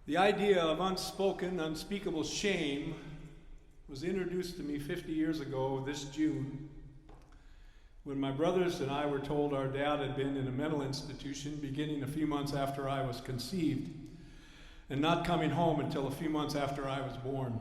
The idea of unspoken, unspeakable shame was introduced to me 50 years ago this June when my brothers and I were told our dad had been in a mental institution beginning a few months after I was conceived and not coming home until a few months after I was born.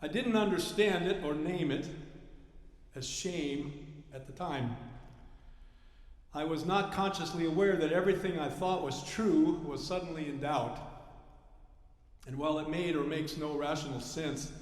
I didn't understand it or name it as shame at the time. I was not consciously aware that everything I thought was true was suddenly in doubt. And while it made or makes no rational sense,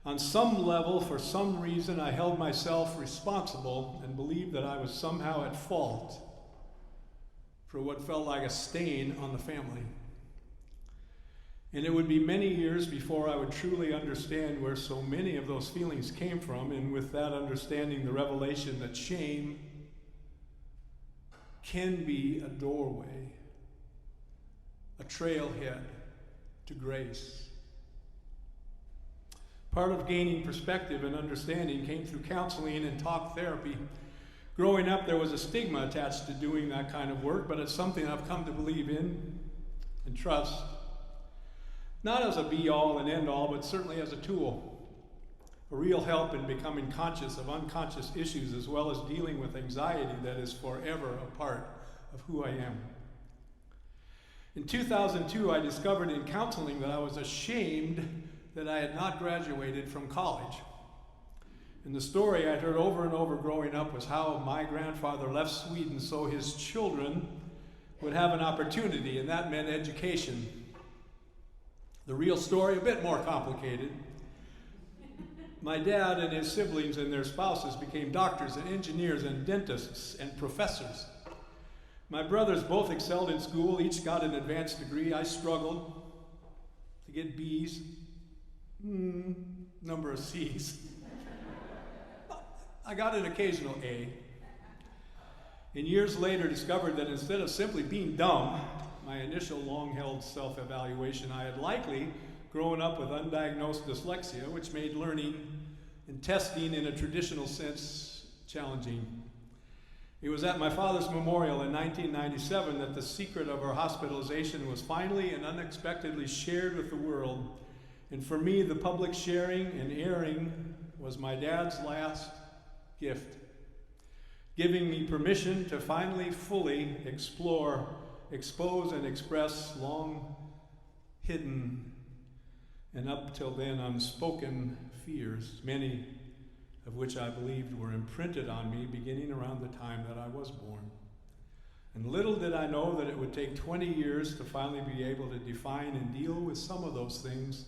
on some level, for some reason, I held myself responsible and believed that I was somehow at fault for what felt like a stain on the family. And it would be many years before I would truly understand where so many of those feelings came from, and with that understanding, the revelation that shame can be a doorway, a trailhead to grace. Part of gaining perspective and understanding came through counseling and talk therapy. Growing up, there was a stigma attached to doing that kind of work, but it's something I've come to believe in and trust. Not as a be-all and end-all, but certainly as a tool. A real help in becoming conscious of unconscious issues as well as dealing with anxiety that is forever a part of who I am. In 2002, I discovered in counseling that I was ashamed that I had not graduated from college. And the story I'd heard over and over growing up was how my grandfather left Sweden so his children would have an opportunity, and that meant education. The real story, a bit more complicated. My dad and his siblings and their spouses became doctors and engineers and dentists and professors. My brothers both excelled in school, each got an advanced degree. I struggled to get B's, number of C's. I got an occasional A. And years later discovered that instead of simply being dumb, my initial long-held self-evaluation, I had likely grown up with undiagnosed dyslexia, which made learning and testing in a traditional sense challenging. It was at my father's memorial in 1997 that the secret of our hospitalization was finally and unexpectedly shared with the world. And for me, the public sharing and airing was my dad's last gift, giving me permission to finally fully explore, expose, and express long hidden and up till then unspoken fears, many of which I believed were imprinted on me beginning around the time that I was born. And little did I know that it would take 20 years to finally be able to define and deal with some of those things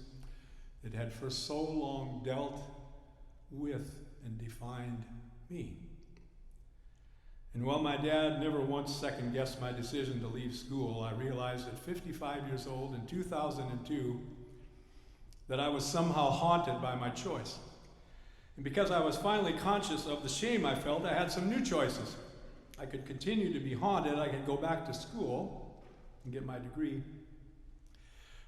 that had for so long dealt with and defined me. And while my dad never once second-guessed my decision to leave school, I realized at 55 years old in 2002 that I was somehow haunted by my choice. And because I was finally conscious of the shame I felt, I had some new choices. I could continue to be haunted, I could go back to school and get my degree,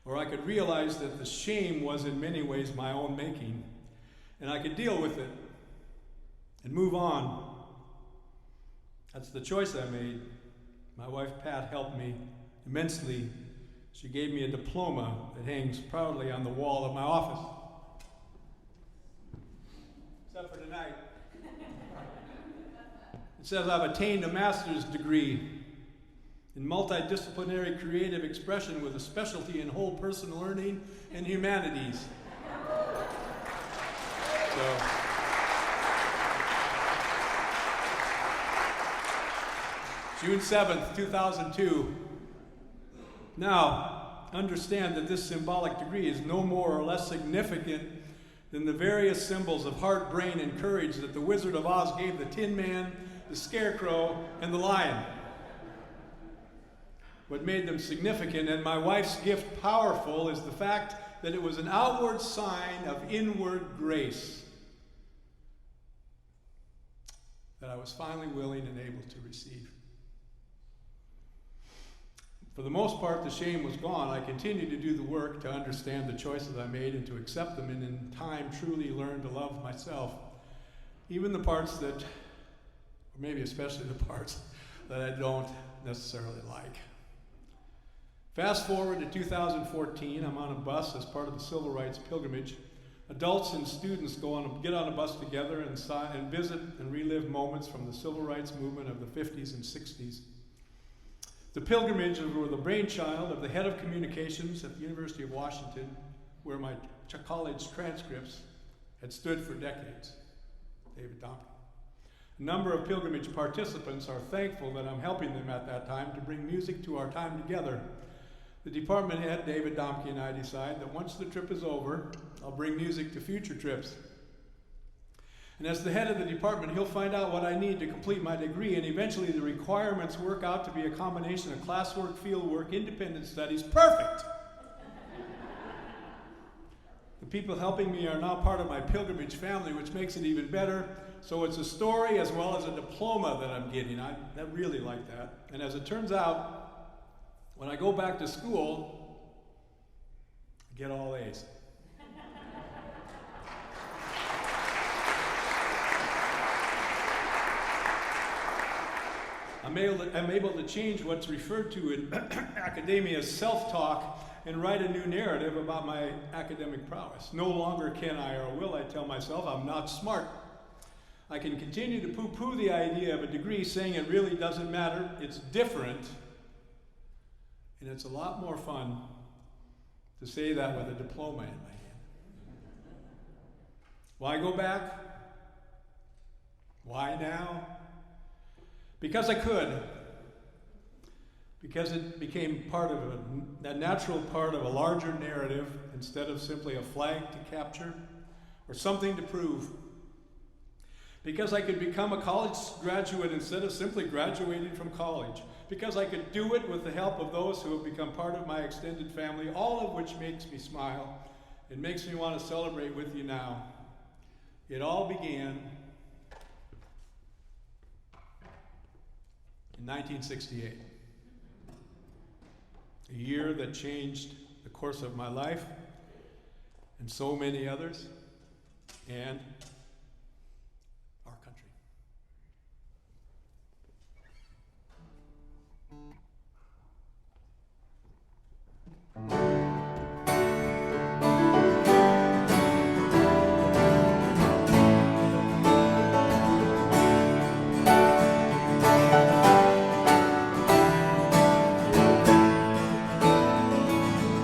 or I could realize that the shame was in many ways my own making, and I could deal with it and move on. That's the choice I made. My wife Pat helped me immensely. She gave me a diploma that hangs proudly on the wall of my office. Except for tonight. It says I've attained a master's degree in multidisciplinary creative expression with a specialty in whole person learning and humanities. June 7th, 2002. Now, understand that this symbolic degree is no more or less significant than the various symbols of heart, brain, and courage that the Wizard of Oz gave the Tin Man, the Scarecrow, and the Lion. What made them significant, and my wife's gift powerful, is the fact that it was an outward sign of inward grace that I was finally willing and able to receive. For the most part, the shame was gone. I continued to do the work to understand the choices I made and to accept them, and in time truly learn to love myself. Even the parts that, or maybe especially the parts that I don't necessarily like. Fast forward to 2014, I'm on a bus as part of the Civil Rights Pilgrimage. Adults and students get on a bus together and visit and relive moments from the civil rights movement of the 50s and 60s. The pilgrimages were the brainchild of the head of communications at the University of Washington, where my college transcripts had stood for decades, David Domke. A number of pilgrimage participants are thankful that I'm helping them at that time to bring music to our time together. The department head, David Domke, and I decide that once the trip is over, I'll bring music to future trips. And as the head of the department, he'll find out what I need to complete my degree, and eventually the requirements work out to be a combination of classwork, fieldwork, independent studies. Perfect! The people helping me are now part of my pilgrimage family, which makes it even better. So it's a story as well as a diploma that I'm getting. I really like that. And as it turns out, when I go back to school, I get all A's. I'm able to change what's referred to in academia as self-talk and write a new narrative about my academic prowess. No longer can I or will I tell myself I'm not smart. I can continue to poo-poo the idea of a degree, saying it really doesn't matter, it's different, and it's a lot more fun to say that with a diploma in my hand. Why go back? Why now? Because I could. Because it became part of a natural part of a larger narrative instead of simply a flag to capture or something to prove. Because I could become a college graduate instead of simply graduating from college. Because I could do it with the help of those who have become part of my extended family, all of which makes me smile and makes me want to celebrate with you now. It all began in 1968. A year that changed the course of my life and so many others and our country.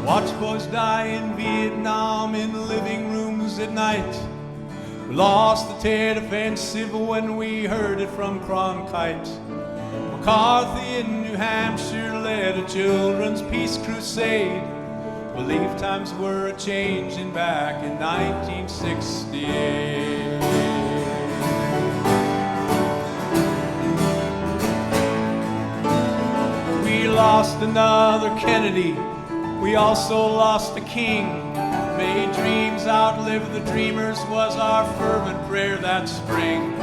Watch boys die in Vietnam in living rooms at night. We lost the Tet Offensive when we heard it from Cronkite. McCarthy in New Hampshire led a children's peace crusade. Believe times were a-changing back in 1968. We lost another Kennedy. We also lost a king. May dreams outlive the dreamers was our fervent prayer that spring.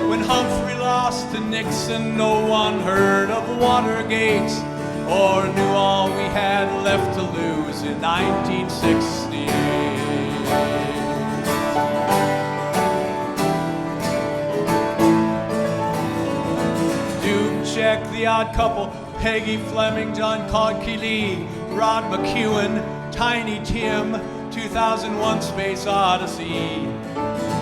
When Humphrey lost to Nixon, no one heard of Watergate or knew all we had left to lose in 1968. Dubček, The Odd Couple, Peggy Fleming, John Conkey, Rod McEwen, Tiny Tim, 2001 Space Odyssey.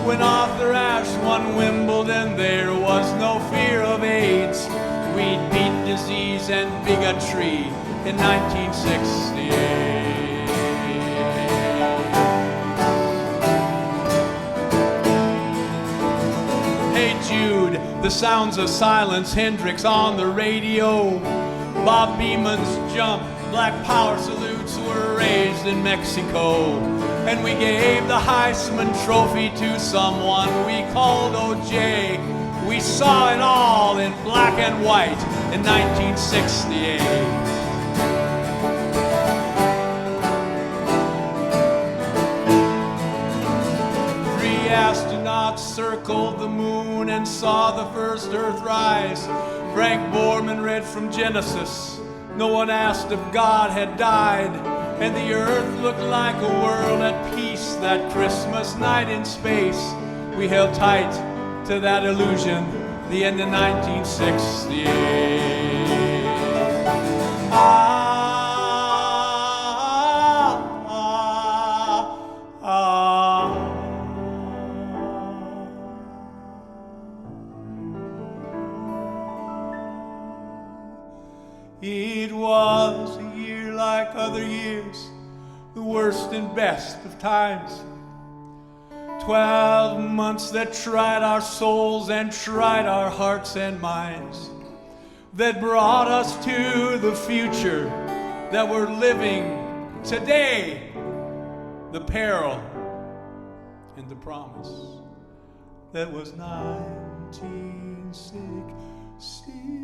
When Arthur Ashe won Wimbledon, there was no fear of AIDS. We'd beat disease and bigotry in 1968. Hey Jude, the sounds of silence, Hendrix on the radio. Bob Beeman's Jump, Black Power salutes were raised in Mexico. And we gave the Heisman Trophy to someone we called O.J. We saw it all in black and white in 1968. Three astronauts circled the moon and saw the first Earth rise. Frank Borman read from Genesis. No one asked if God had died, and the earth looked like a world at peace that Christmas night in space. We held tight to that illusion, the end of 1968. It was a year like other years, the worst and best of times. 12 months that tried our souls and tried our hearts and minds, that brought us to the future that we're living today, the peril and the promise that was 1960.